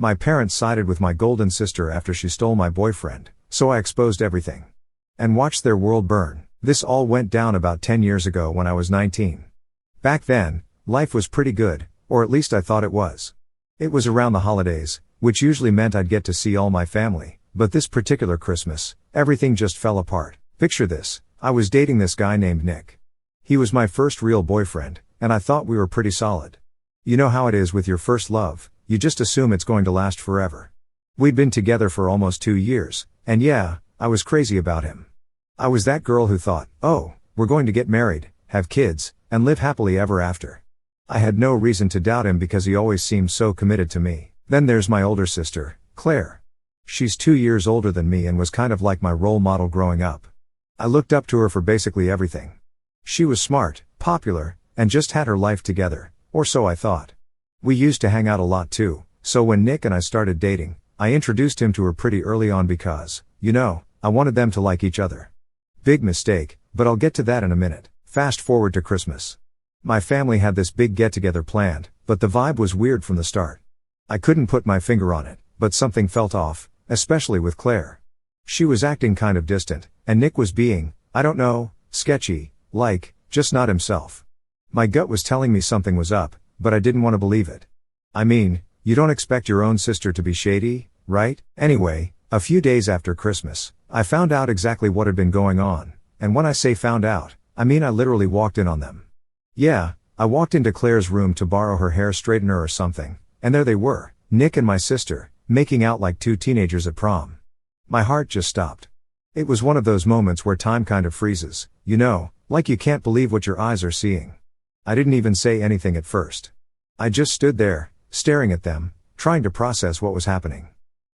My parents sided with my golden sister after she stole my boyfriend, so I exposed everything. And watched their world burn. This all went down about 10 years ago when I was 19. Back then, life was pretty good, or at least I thought it was. It was around the holidays, which usually meant I'd get to see all my family, but this particular Christmas, everything just fell apart. Picture this, I was dating this guy named Nick. He was my first real boyfriend, and I thought we were pretty solid. You know how it is with your first love, you just assume it's going to last forever. We'd been together for almost 2 years, and yeah, I was crazy about him. I was that girl who thought, oh, we're going to get married, have kids, and live happily ever after. I had no reason to doubt him because he always seemed so committed to me. Then there's my older sister, Claire. She's 2 years older than me and was kind of like my role model growing up. I looked up to her for basically everything. She was smart, popular, and just had her life together, or so I thought. We used to hang out a lot too, so when Nick and I started dating, I introduced him to her pretty early on because, I wanted them to like each other. Big mistake, but I'll get to that in a minute. Fast forward to Christmas. My family had this big get-together planned, but the vibe was weird from the start. I couldn't put my finger on it, but something felt off, especially with Claire. She was acting kind of distant, and Nick was being, sketchy, just not himself. My gut was telling me something was up, but I didn't want to believe it. I mean, you don't expect your own sister to be shady, right? Anyway, a few days after Christmas, I found out exactly what had been going on, and when I say found out, I mean I literally walked in on them. Yeah, I walked into Claire's room to borrow her hair straightener or something, and there they were, Nick and my sister, making out like two teenagers at prom. My heart just stopped. It was one of those moments where time kind of freezes, like you can't believe what your eyes are seeing. I didn't even say anything at first. I just stood there, staring at them, trying to process what was happening.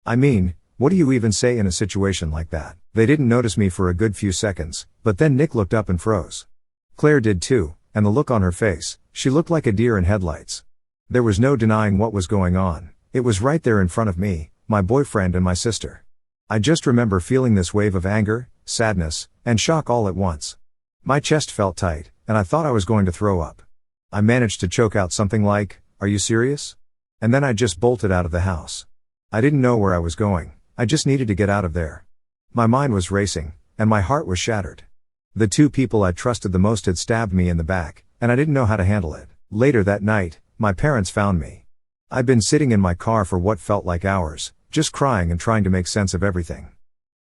I mean, what do you even say in a situation like that? They didn't notice me for a good few seconds, but then Nick looked up and froze. Claire did too, and the look on her face, she looked like a deer in headlights. There was no denying what was going on. It was right there in front of me, my boyfriend and my sister. I just remember feeling this wave of anger, sadness, and shock all at once. My chest felt tight, and I thought I was going to throw up. I managed to choke out something like, "Are you serious?" And then I just bolted out of the house. I didn't know where I was going. I just needed to get out of there. My mind was racing, and my heart was shattered. The two people I trusted the most had stabbed me in the back, and I didn't know how to handle it. Later that night, my parents found me. I'd been sitting in my car for what felt like hours, just crying and trying to make sense of everything.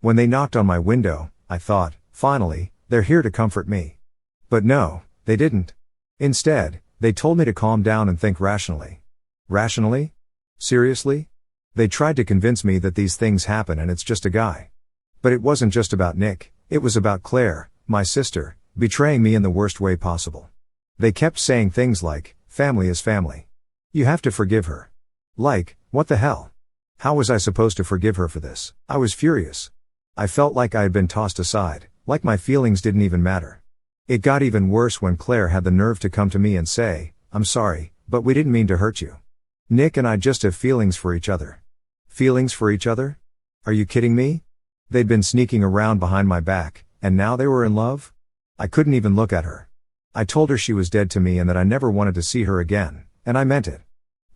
When they knocked on my window, I thought, finally, they're here to comfort me. But no, they didn't. Instead, they told me to calm down and think rationally. Rationally? Seriously? They tried to convince me that these things happen and it's just a guy. But it wasn't just about Nick, it was about Claire, my sister, betraying me in the worst way possible. They kept saying things like, family is family. You have to forgive her. Like, what the hell? How was I supposed to forgive her for this? I was furious. I felt like I had been tossed aside, like my feelings didn't even matter. It got even worse when Claire had the nerve to come to me and say, "I'm sorry, but we didn't mean to hurt you. Nick and I just have feelings for each other." Feelings for each other? Are you kidding me? They'd been sneaking around behind my back, and now they were in love? I couldn't even look at her. I told her she was dead to me and that I never wanted to see her again, and I meant it.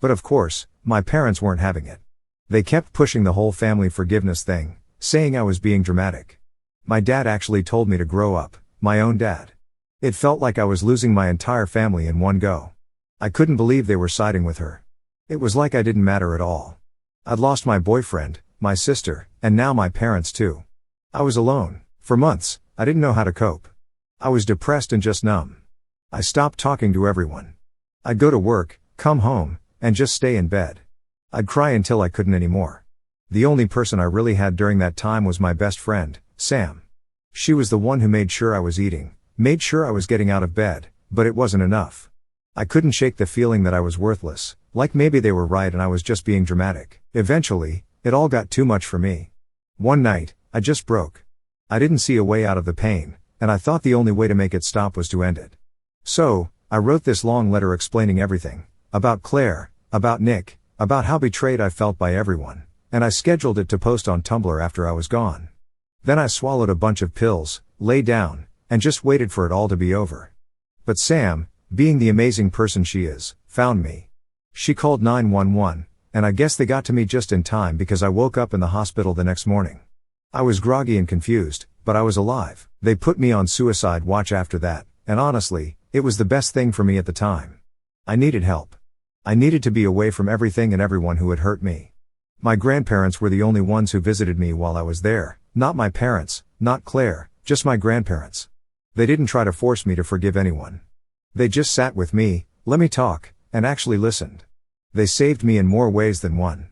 But of course, my parents weren't having it. They kept pushing the whole family forgiveness thing, saying I was being dramatic. My dad actually told me to grow up, my own dad. It felt like I was losing my entire family in one go. I couldn't believe they were siding with her. It was like I didn't matter at all. I'd lost my boyfriend, my sister, and now my parents too. I was alone. For months, I didn't know how to cope. I was depressed and just numb. I stopped talking to everyone. I'd go to work, come home, and just stay in bed. I'd cry until I couldn't anymore. The only person I really had during that time was my best friend, Sam. She was the one who made sure I was eating, made sure I was getting out of bed, but it wasn't enough. I couldn't shake the feeling that I was worthless, like maybe they were right and I was just being dramatic. Eventually, it all got too much for me. One night, I just broke. I didn't see a way out of the pain, and I thought the only way to make it stop was to end it. So, I wrote this long letter explaining everything. About Claire, about Nick, about how betrayed I felt by everyone, and I scheduled it to post on Tumblr after I was gone. Then I swallowed a bunch of pills, lay down, and just waited for it all to be over. But Sam, being the amazing person she is, found me. She called 911, and I guess they got to me just in time because I woke up in the hospital the next morning. I was groggy and confused, but I was alive. They put me on suicide watch after that, and honestly, it was the best thing for me at the time. I needed help. I needed to be away from everything and everyone who had hurt me. My grandparents were the only ones who visited me while I was there, not my parents, not Claire, just my grandparents. They didn't try to force me to forgive anyone. They just sat with me, let me talk, and actually listened. They saved me in more ways than one.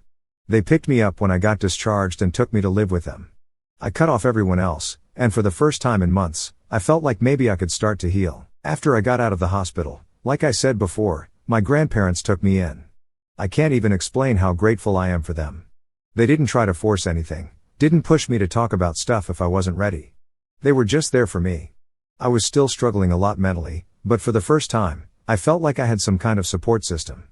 They picked me up when I got discharged and took me to live with them. I cut off everyone else, and for the first time in months, I felt like maybe I could start to heal. After I got out of the hospital, like I said before, my grandparents took me in. I can't even explain how grateful I am for them. They didn't try to force anything, didn't push me to talk about stuff if I wasn't ready. They were just there for me. I was still struggling a lot mentally, but for the first time, I felt like I had some kind of support system.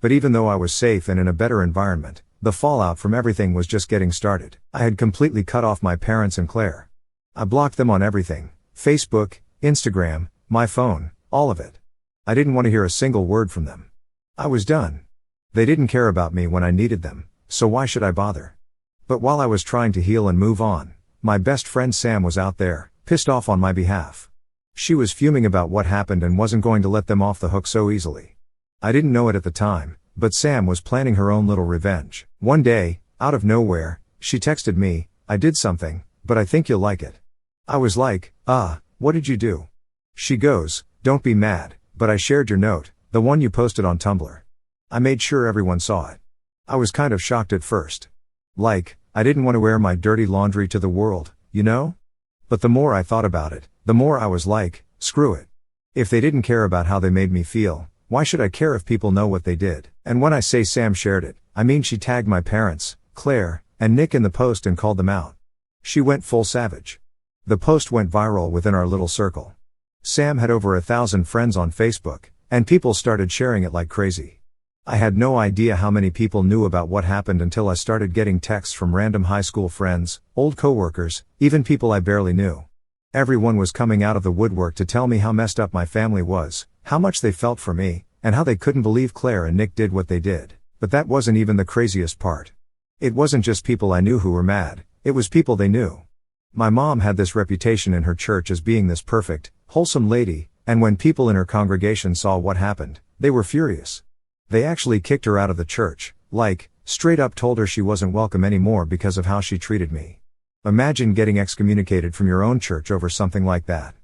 But even though I was safe and in a better environment, the fallout from everything was just getting started. I had completely cut off my parents and Claire. I blocked them on everything, Facebook, Instagram, my phone, all of it. I didn't want to hear a single word from them. I was done. They didn't care about me when I needed them, so why should I bother? But while I was trying to heal and move on, my best friend Sam was out there, pissed off on my behalf. She was fuming about what happened and wasn't going to let them off the hook so easily. I didn't know it at the time, but Sam was planning her own little revenge. One day, out of nowhere, she texted me, "I did something, but I think you'll like it." I was like, what did you do? She goes, "Don't be mad, but I shared your note, the one you posted on Tumblr." I made sure everyone saw it. I was kind of shocked at first. Like, I didn't want to air my dirty laundry to the world, you know? But the more I thought about it, the more I was like, screw it. If they didn't care about how they made me feel, why should I care if people know what they did? And when I say Sam shared it, I mean she tagged my parents, Claire, and Nick in the post and called them out. She went full savage. The post went viral within our little circle. Sam had over 1,000 friends on Facebook, and people started sharing it like crazy. I had no idea how many people knew about what happened until I started getting texts from random high school friends, old coworkers, even people I barely knew. Everyone was coming out of the woodwork to tell me how messed up my family was, how much they felt for me, and how they couldn't believe Claire and Nick did what they did. But that wasn't even the craziest part. It wasn't just people I knew who were mad, it was people they knew. My mom had this reputation in her church as being this perfect, wholesome lady, and when people in her congregation saw what happened, they were furious. They actually kicked her out of the church, like, straight up told her she wasn't welcome anymore because of how she treated me. Imagine getting excommunicated from your own church over something like that.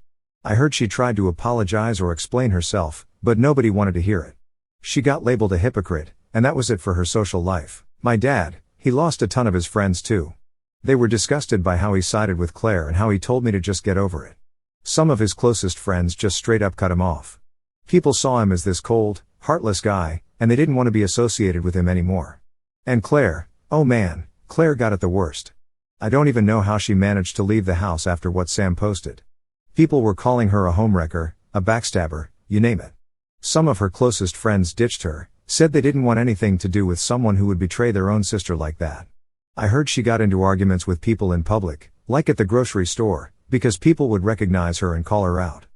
I heard she tried to apologize or explain herself, but nobody wanted to hear it. She got labeled a hypocrite, and that was it for her social life. My dad, he lost a ton of his friends too. They were disgusted by how he sided with Claire and how he told me to just get over it. Some of his closest friends just straight up cut him off. People saw him as this cold, heartless guy, and they didn't want to be associated with him anymore. And Claire, oh man, Claire got it the worst. I don't even know how she managed to leave the house after what Sam posted. People were calling her a homewrecker, a backstabber, you name it. Some of her closest friends ditched her, said they didn't want anything to do with someone who would betray their own sister like that. I heard she got into arguments with people in public, like at the grocery store, because people would recognize her and call her out.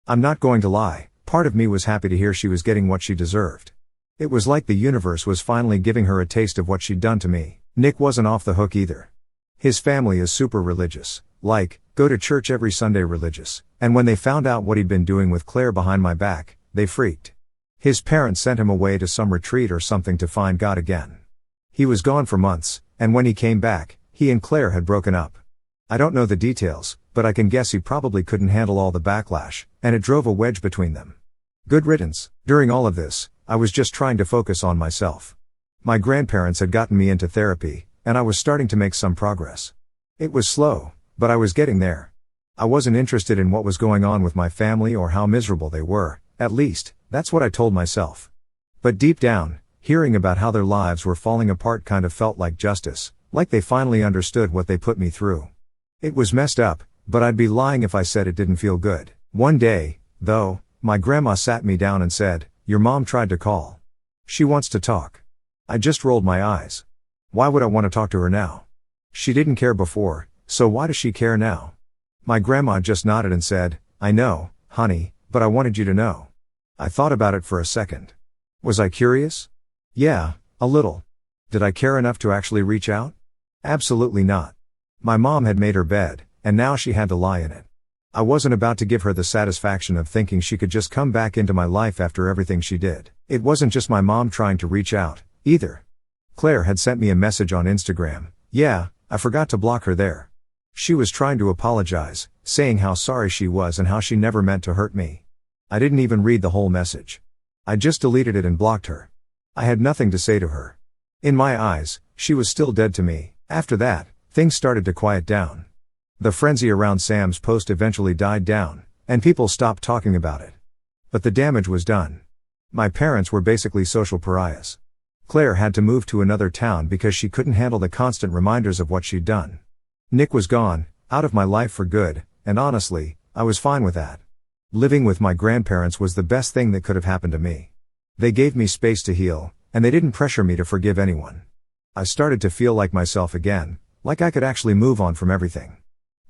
I'm not going to lie, part of me was happy to hear she was getting what she deserved. It was like the universe was finally giving her a taste of what she'd done to me. Nick wasn't off the hook either. His family is super religious, like, go to church every Sunday religious, and when they found out what he'd been doing with Claire behind my back, they freaked. His parents sent him away to some retreat or something to find God again. He was gone for months, and when he came back, he and Claire had broken up. I don't know the details, but I can guess he probably couldn't handle all the backlash, and it drove a wedge between them. Good riddance. During all of this, I was just trying to focus on myself. My grandparents had gotten me into therapy, and I was starting to make some progress. It was slow, but I was getting there. I wasn't interested in what was going on with my family or how miserable they were, at least, that's what I told myself. But deep down, hearing about how their lives were falling apart kind of felt like justice, like they finally understood what they put me through. It was messed up, but I'd be lying if I said it didn't feel good. One day, though, my grandma sat me down and said, "Your mom tried to call. She wants to talk." I just rolled my eyes. Why would I want to talk to her now? She didn't care before, so why does she care now? My grandma just nodded and said, "I know, honey, but I wanted you to know." I thought about it for a second. Was I curious? Yeah, a little. Did I care enough to actually reach out? Absolutely not. My mom had made her bed, and now she had to lie in it. I wasn't about to give her the satisfaction of thinking she could just come back into my life after everything she did. It wasn't just my mom trying to reach out, either. Claire had sent me a message on Instagram. Yeah, I forgot to block her there. She was trying to apologize, saying how sorry she was and how she never meant to hurt me. I didn't even read the whole message. I just deleted it and blocked her. I had nothing to say to her. In my eyes, she was still dead to me. After that, things started to quiet down. The frenzy around Sam's post eventually died down, and people stopped talking about it. But the damage was done. My parents were basically social pariahs. Claire had to move to another town because she couldn't handle the constant reminders of what she'd done. Nick was gone, out of my life for good, and honestly, I was fine with that. Living with my grandparents was the best thing that could have happened to me. They gave me space to heal, and they didn't pressure me to forgive anyone. I started to feel like myself again, like I could actually move on from everything.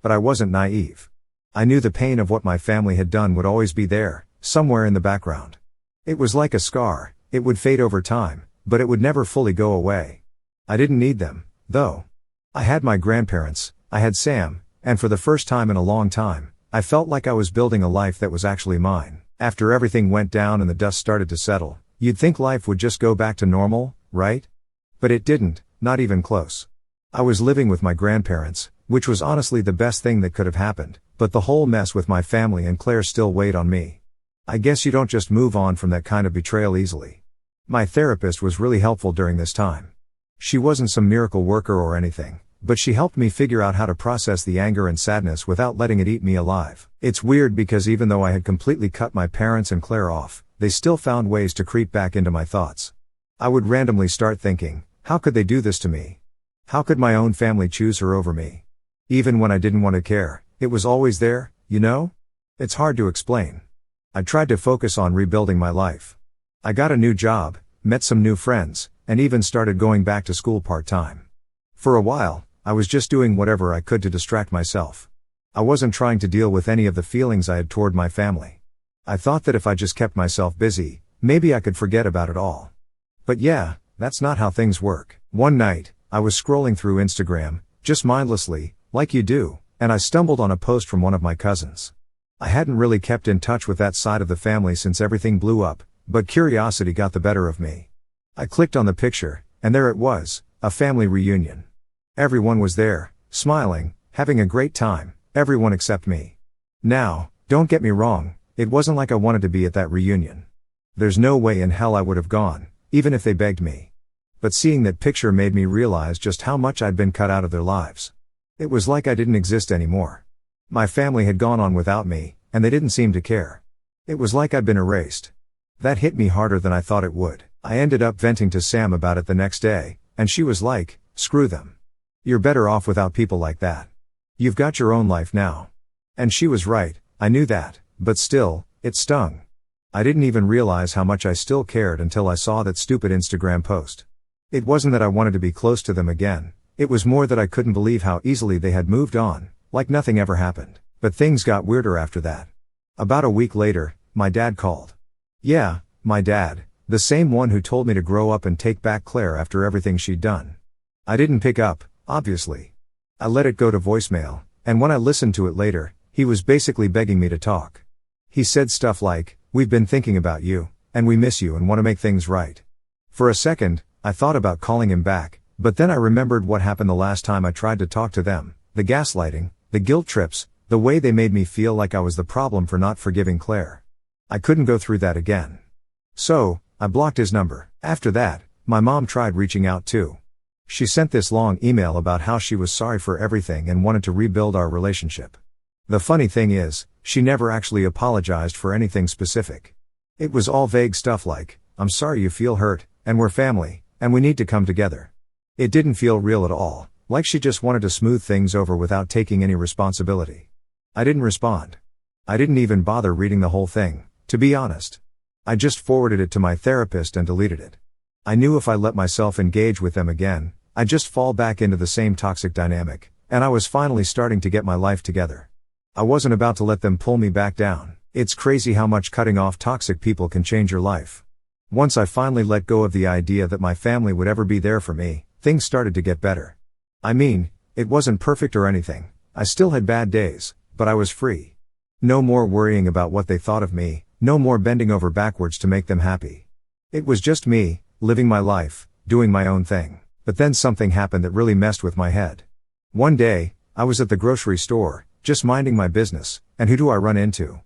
But I wasn't naive. I knew the pain of what my family had done would always be there, somewhere in the background. It was like a scar, it would fade over time, but it would never fully go away. I didn't need them, though. I had my grandparents, I had Sam, and for the first time in a long time, I felt like I was building a life that was actually mine. After everything went down and the dust started to settle, you'd think life would just go back to normal, right? But it didn't, not even close. I was living with my grandparents, which was honestly the best thing that could have happened, but the whole mess with my family and Claire still weighed on me. I guess you don't just move on from that kind of betrayal easily. My therapist was really helpful during this time. She wasn't some miracle worker or anything, but she helped me figure out how to process the anger and sadness without letting it eat me alive. It's weird because even though I had completely cut my parents and Claire off, they still found ways to creep back into my thoughts. I would randomly start thinking, how could they do this to me? How could my own family choose her over me? Even when I didn't want to care, it was always there, you know? It's hard to explain. I tried to focus on rebuilding my life. I got a new job, met some new friends, and even started going back to school part-time. For a while, I was just doing whatever I could to distract myself. I wasn't trying to deal with any of the feelings I had toward my family. I thought that if I just kept myself busy, maybe I could forget about it all. But yeah, that's not how things work. One night, I was scrolling through Instagram, just mindlessly, like you do, and I stumbled on a post from one of my cousins. I hadn't really kept in touch with that side of the family since everything blew up, but curiosity got the better of me. I clicked on the picture, and there it was, a family reunion. Everyone was there, smiling, having a great time, everyone except me. Now, don't get me wrong, it wasn't like I wanted to be at that reunion. There's no way in hell I would have gone, even if they begged me. But seeing that picture made me realize just how much I'd been cut out of their lives. It was like I didn't exist anymore. My family had gone on without me, and they didn't seem to care. It was like I'd been erased. That hit me harder than I thought it would. I ended up venting to Sam about it the next day, and she was like, screw them. You're better off without people like that. You've got your own life now. And she was right, I knew that, but still, it stung. I didn't even realize how much I still cared until I saw that stupid Instagram post. It wasn't that I wanted to be close to them again, it was more that I couldn't believe how easily they had moved on, like nothing ever happened. But things got weirder after that. About a week later, my dad called. Yeah, my dad, the same one who told me to grow up and take back Claire after everything she'd done. I didn't pick up, obviously. I let it go to voicemail, and when I listened to it later, he was basically begging me to talk. He said stuff like, we've been thinking about you, and we miss you and want to make things right. For a second, I thought about calling him back, but then I remembered what happened the last time I tried to talk to them, the gaslighting, the guilt trips, the way they made me feel like I was the problem for not forgiving Claire. I couldn't go through that again. So, I blocked his number. After that, my mom tried reaching out too. She sent this long email about how she was sorry for everything and wanted to rebuild our relationship. The funny thing is, she never actually apologized for anything specific. It was all vague stuff like, I'm sorry you feel hurt, and we're family, and we need to come together. It didn't feel real at all, like she just wanted to smooth things over without taking any responsibility. I didn't respond. I didn't even bother reading the whole thing, to be honest. I just forwarded it to my therapist and deleted it. I knew if I let myself engage with them again, I'd just fall back into the same toxic dynamic, and I was finally starting to get my life together. I wasn't about to let them pull me back down. It's crazy how much cutting off toxic people can change your life. Once I finally let go of the idea that my family would ever be there for me, things started to get better. I mean, it wasn't perfect or anything. I still had bad days, but I was free. No more worrying about what they thought of me, no more bending over backwards to make them happy. It was just me, living my life, doing my own thing. But then something happened that really messed with my head. One day, I was at the grocery store, just minding my business, and who do I run into?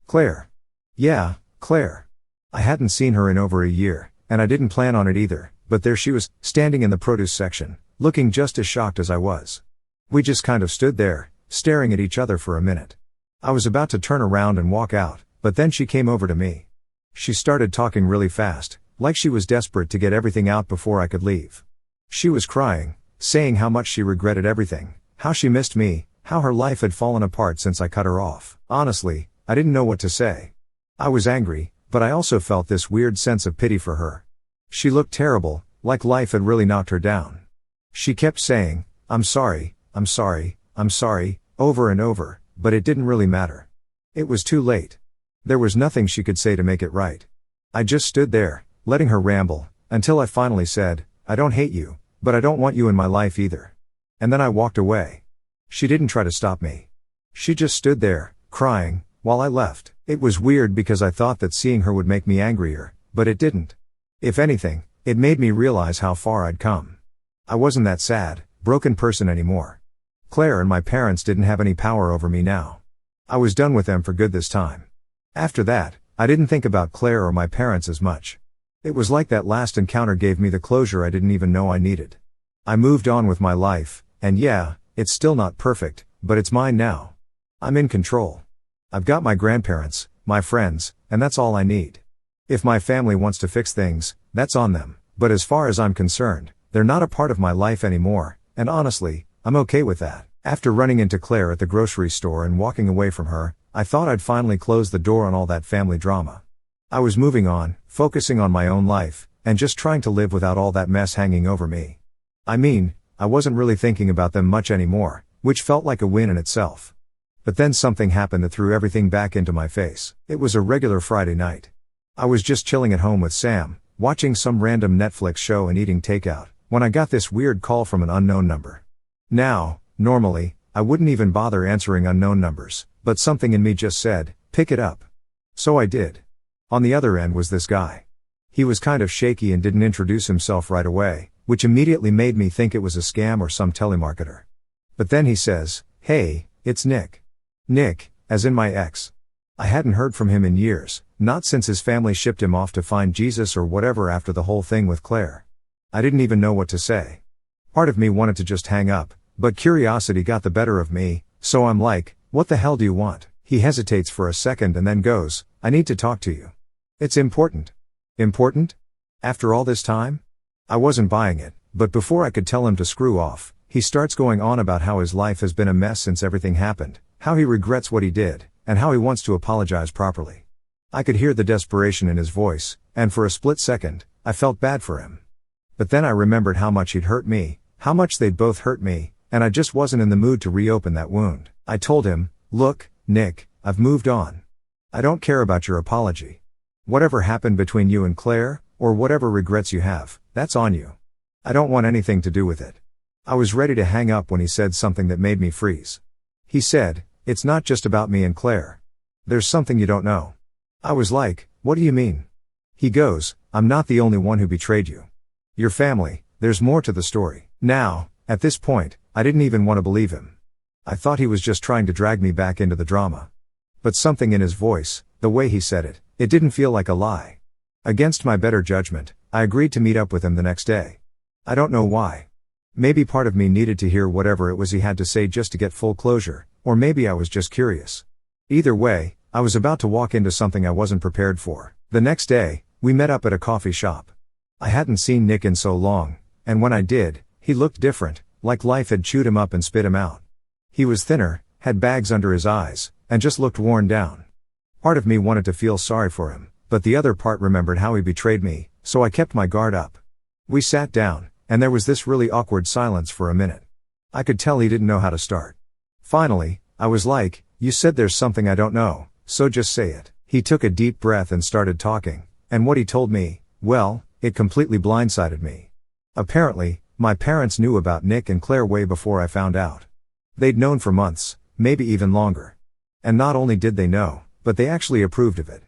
Claire. Yeah, Claire. I hadn't seen her in over a year, and I didn't plan on it either, but there she was, standing in the produce section, looking just as shocked as I was. We just kind of stood there, staring at each other for a minute. I was about to turn around and walk out, but then she came over to me. She started talking really fast, like she was desperate to get everything out before I could leave. She was crying, saying how much she regretted everything, how she missed me, how her life had fallen apart since I cut her off. Honestly, I didn't know what to say. I was angry, but I also felt this weird sense of pity for her. She looked terrible, like life had really knocked her down. She kept saying, "I'm sorry, I'm sorry, I'm sorry," over and over, but it didn't really matter. It was too late. There was nothing she could say to make it right. I just stood there, letting her ramble, until I finally said, "I don't hate you, but I don't want you in my life either." And then I walked away. She didn't try to stop me. She just stood there, crying, while I left. It was weird because I thought that seeing her would make me angrier, but it didn't. If anything, it made me realize how far I'd come. I wasn't that sad, broken person anymore. Claire and my parents didn't have any power over me now. I was done with them for good this time. After that, I didn't think about Claire or my parents as much. It was like that last encounter gave me the closure I didn't even know I needed. I moved on with my life, and yeah, it's still not perfect, but it's mine now. I'm in control. I've got my grandparents, my friends, and that's all I need. If my family wants to fix things, that's on them, but as far as I'm concerned, they're not a part of my life anymore, and honestly, I'm okay with that. After running into Claire at the grocery store and walking away from her, I thought I'd finally close the door on all that family drama. I was moving on, focusing on my own life, and just trying to live without all that mess hanging over me. I mean, I wasn't really thinking about them much anymore, which felt like a win in itself. But then something happened that threw everything back into my face. It was a regular Friday night. I was just chilling at home with Sam, watching some random Netflix show and eating takeout, when I got this weird call from an unknown number. Now, normally, I wouldn't even bother answering unknown numbers, but something in me just said, pick it up. So I did. On the other end was this guy. He was kind of shaky and didn't introduce himself right away, which immediately made me think it was a scam or some telemarketer. But then he says, "Hey, it's Nick." Nick, as in my ex. I hadn't heard from him in years, not since his family shipped him off to find Jesus or whatever after the whole thing with Claire. I didn't even know what to say. Part of me wanted to just hang up, but curiosity got the better of me, so I'm like, "What the hell do you want?" He hesitates for a second and then goes, "I need to talk to you. It's important." Important? After all this time? I wasn't buying it, but before I could tell him to screw off, he starts going on about how his life has been a mess since everything happened, how he regrets what he did, and how he wants to apologize properly. I could hear the desperation in his voice, and for a split second, I felt bad for him. But then I remembered how much he'd hurt me, how much they'd both hurt me, and I just wasn't in the mood to reopen that wound. I told him, "Look, Nick, I've moved on. I don't care about your apology. Whatever happened between you and Claire, or whatever regrets you have, that's on you. I don't want anything to do with it." I was ready to hang up when he said something that made me freeze. He said, "It's not just about me and Claire. There's something you don't know." I was like, "What do you mean?" He goes, "I'm not the only one who betrayed you. Your family, there's more to the story." Now, at this point, I didn't even want to believe him. I thought he was just trying to drag me back into the drama. But something in his voice, the way he said it, it didn't feel like a lie. Against my better judgment, I agreed to meet up with him the next day. I don't know why. Maybe part of me needed to hear whatever it was he had to say just to get full closure, or maybe I was just curious. Either way, I was about to walk into something I wasn't prepared for. The next day, we met up at a coffee shop. I hadn't seen Nick in so long, and when I did, he looked different, like life had chewed him up and spit him out. He was thinner, had bags under his eyes, and just looked worn down. Part of me wanted to feel sorry for him, but the other part remembered how he betrayed me, so I kept my guard up. We sat down, and there was this really awkward silence for a minute. I could tell he didn't know how to start. Finally, I was like, "You said there's something I don't know, so just say it." He took a deep breath and started talking, and what he told me, well, it completely blindsided me. Apparently, my parents knew about Nick and Claire way before I found out. They'd known for months, maybe even longer. And not only did they know, but they actually approved of it.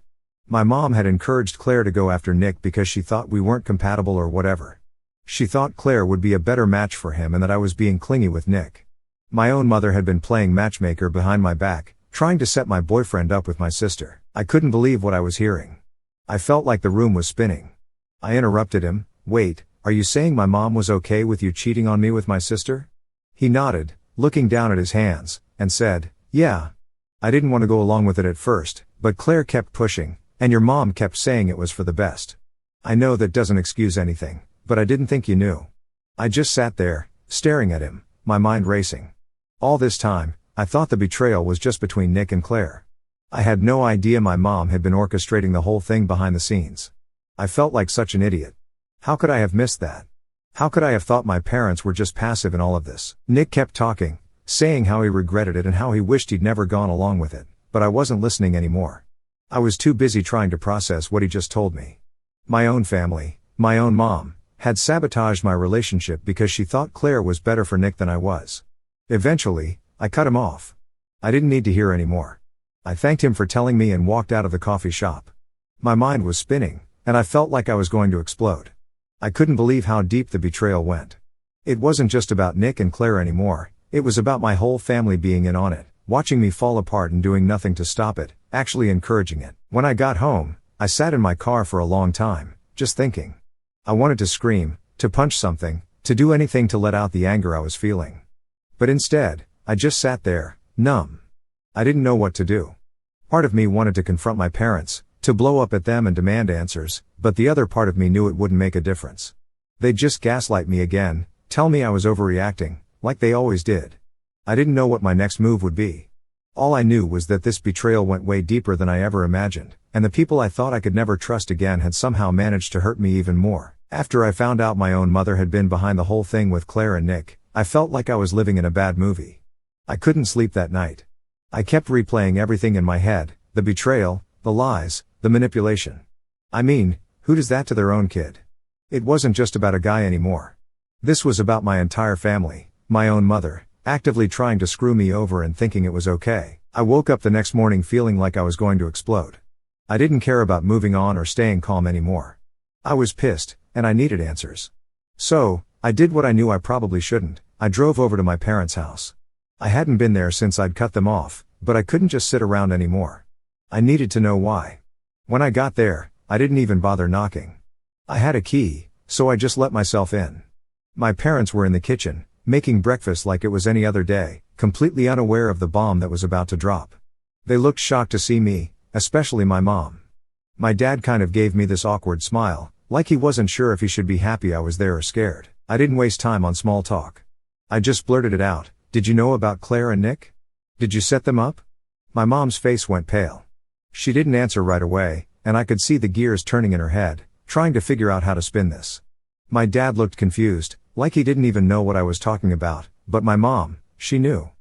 My mom had encouraged Claire to go after Nick because she thought we weren't compatible or whatever. She thought Claire would be a better match for him and that I was being clingy with Nick. My own mother had been playing matchmaker behind my back, trying to set my boyfriend up with my sister. I couldn't believe what I was hearing. I felt like the room was spinning. I interrupted him. Wait, are you saying my mom was okay with you cheating on me with my sister? He nodded, looking down at his hands, and said, yeah. I didn't want to go along with it at first, but Claire kept pushing, and your mom kept saying it was for the best. I know that doesn't excuse anything, but I didn't think you knew. I just sat there, staring at him, my mind racing. All this time, I thought the betrayal was just between Nick and Claire. I had no idea my mom had been orchestrating the whole thing behind the scenes. I felt like such an idiot. How could I have missed that? How could I have thought my parents were just passive in all of this? Nick kept talking, saying how he regretted it and how he wished he'd never gone along with it, but I wasn't listening anymore. I was too busy trying to process what he just told me. My own family, my own mom, had sabotaged my relationship because she thought Claire was better for Nick than I was. Eventually, I cut him off. I didn't need to hear anymore. I thanked him for telling me and walked out of the coffee shop. My mind was spinning, and I felt like I was going to explode. I couldn't believe how deep the betrayal went. It wasn't just about Nick and Claire anymore, it was about my whole family being in on it, watching me fall apart and doing nothing to stop it, actually encouraging it. When I got home, I sat in my car for a long time, just thinking. I wanted to scream, to punch something, to do anything to let out the anger I was feeling. But instead, I just sat there, numb. I didn't know what to do. Part of me wanted to confront my parents, to blow up at them and demand answers, but the other part of me knew it wouldn't make a difference. They'd just gaslight me again, tell me I was overreacting, like they always did. I didn't know what my next move would be. All I knew was that this betrayal went way deeper than I ever imagined, and the people I thought I could never trust again had somehow managed to hurt me even more. After I found out my own mother had been behind the whole thing with Claire and Nick, I felt like I was living in a bad movie. I couldn't sleep that night. I kept replaying everything in my head, the betrayal, the lies, the manipulation. I mean, who does that to their own kid? It wasn't just about a guy anymore. This was about my entire family, my own mother, actively trying to screw me over and thinking it was okay. I woke up the next morning feeling like I was going to explode. I didn't care about moving on or staying calm anymore. I was pissed, and I needed answers. So, I did what I knew I probably shouldn't. I drove over to my parents' house. I hadn't been there since I'd cut them off, but I couldn't just sit around anymore. I needed to know why. When I got there, I didn't even bother knocking. I had a key, so I just let myself in. My parents were in the kitchen, making breakfast like it was any other day, completely unaware of the bomb that was about to drop. They looked shocked to see me, especially my mom. My dad kind of gave me this awkward smile, like he wasn't sure if he should be happy I was there or scared. I didn't waste time on small talk. I just blurted it out. Did you know about Claire and Nick? Did you set them up? My mom's face went pale. She didn't answer right away, and I could see the gears turning in her head, trying to figure out how to spin this. My dad looked confused, like he didn't even know what I was talking about, but my mom, she knew.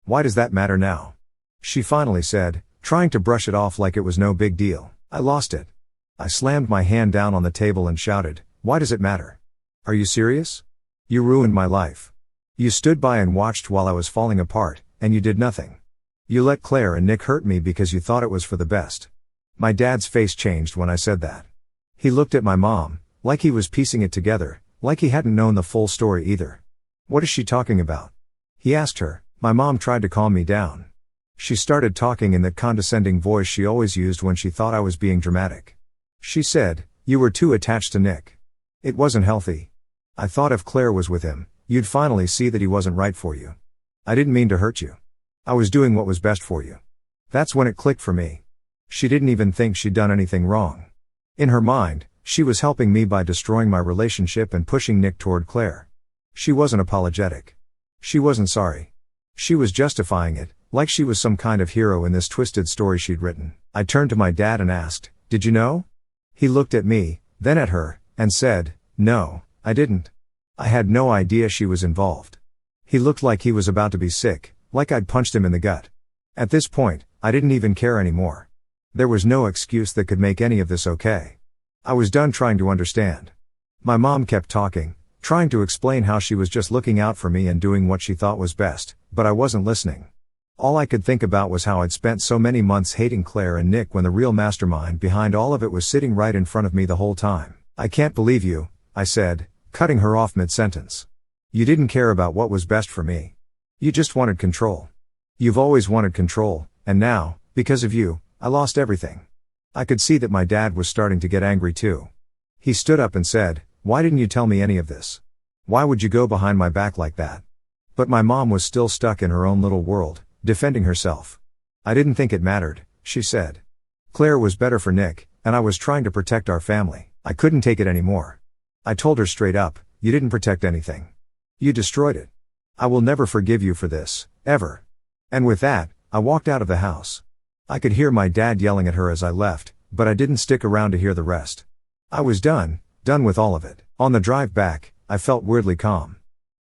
Why does that matter now? She finally said, trying to brush it off like it was no big deal. I lost it. I slammed my hand down on the table and shouted, why does it matter? Are you serious? You ruined my life. You stood by and watched while I was falling apart, and you did nothing. You let Claire and Nick hurt me because you thought it was for the best. My dad's face changed when I said that. He looked at my mom, like he was piecing it together, like he hadn't known the full story either. What is she talking about? He asked her. My mom tried to calm me down. She started talking in that condescending voice she always used when she thought I was being dramatic. She said, you were too attached to Nick. It wasn't healthy. I thought if Claire was with him, you'd finally see that he wasn't right for you. I didn't mean to hurt you. I was doing what was best for you. That's when it clicked for me. She didn't even think she'd done anything wrong. In her mind, she was helping me by destroying my relationship and pushing Nick toward Claire. She wasn't apologetic. She wasn't sorry. She was justifying it, like she was some kind of hero in this twisted story she'd written. I turned to my dad and asked, did you know? He looked at me, then at her, and said, no, I didn't. I had no idea she was involved. He looked like he was about to be sick, like I'd punched him in the gut. At this point, I didn't even care anymore. There was no excuse that could make any of this okay. I was done trying to understand. My mom kept talking, trying to explain how she was just looking out for me and doing what she thought was best, but I wasn't listening. All I could think about was how I'd spent so many months hating Claire and Nick when the real mastermind behind all of it was sitting right in front of me the whole time. "I can't believe you," I said, cutting her off mid-sentence. "You didn't care about what was best for me. You just wanted control. You've always wanted control, and now, because of you, I lost everything." I could see that my dad was starting to get angry too. He stood up and said, "Why didn't you tell me any of this? Why would you go behind my back like that?" But my mom was still stuck in her own little world, defending herself. "I didn't think it mattered," she said. "Claire was better for Nick, and I was trying to protect our family. I couldn't take it anymore." I told her straight up, "You didn't protect anything. You destroyed it. I will never forgive you for this, ever." And with that, I walked out of the house. I could hear my dad yelling at her as I left, but I didn't stick around to hear the rest. I was done with all of it. On the drive back, I felt weirdly calm.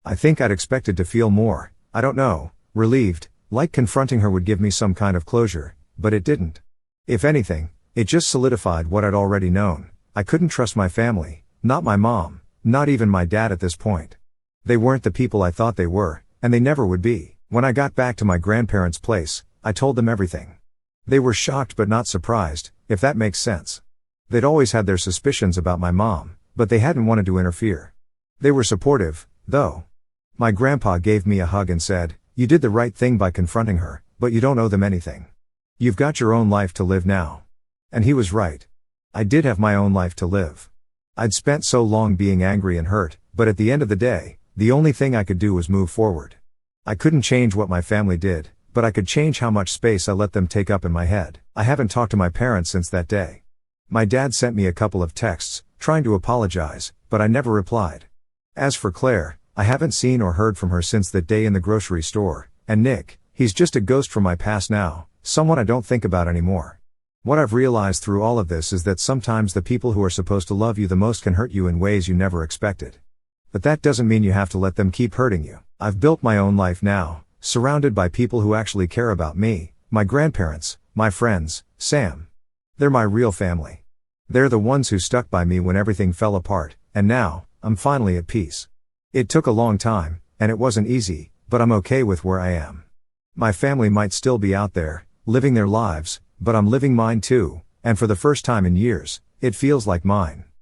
I think I'd expected to feel more, I don't know, relieved, like confronting her would give me some kind of closure, but it didn't. If anything, it just solidified what I'd already known. I couldn't trust my family, not my mom, not even my dad at this point. They weren't the people I thought they were, and they never would be. When I got back to my grandparents' place, I told them everything. They were shocked but not surprised, if that makes sense. They'd always had their suspicions about my mom, but they hadn't wanted to interfere. They were supportive, though. My grandpa gave me a hug and said, "You did the right thing by confronting her, but you don't owe them anything. You've got your own life to live now." And he was right. I did have my own life to live. I'd spent so long being angry and hurt, but at the end of the day, the only thing I could do was move forward. I couldn't change what my family did, but I could change how much space I let them take up in my head. I haven't talked to my parents since that day. My dad sent me a couple of texts, trying to apologize, but I never replied. As for Claire, I haven't seen or heard from her since that day in the grocery store, and Nick, he's just a ghost from my past now, someone I don't think about anymore. What I've realized through all of this is that sometimes the people who are supposed to love you the most can hurt you in ways you never expected. But that doesn't mean you have to let them keep hurting you. I've built my own life now, surrounded by people who actually care about me, my grandparents, my friends, Sam. They're my real family. They're the ones who stuck by me when everything fell apart, and now, I'm finally at peace. It took a long time, and it wasn't easy, but I'm okay with where I am. My family might still be out there, living their lives, but I'm living mine too, and for the first time in years, it feels like mine.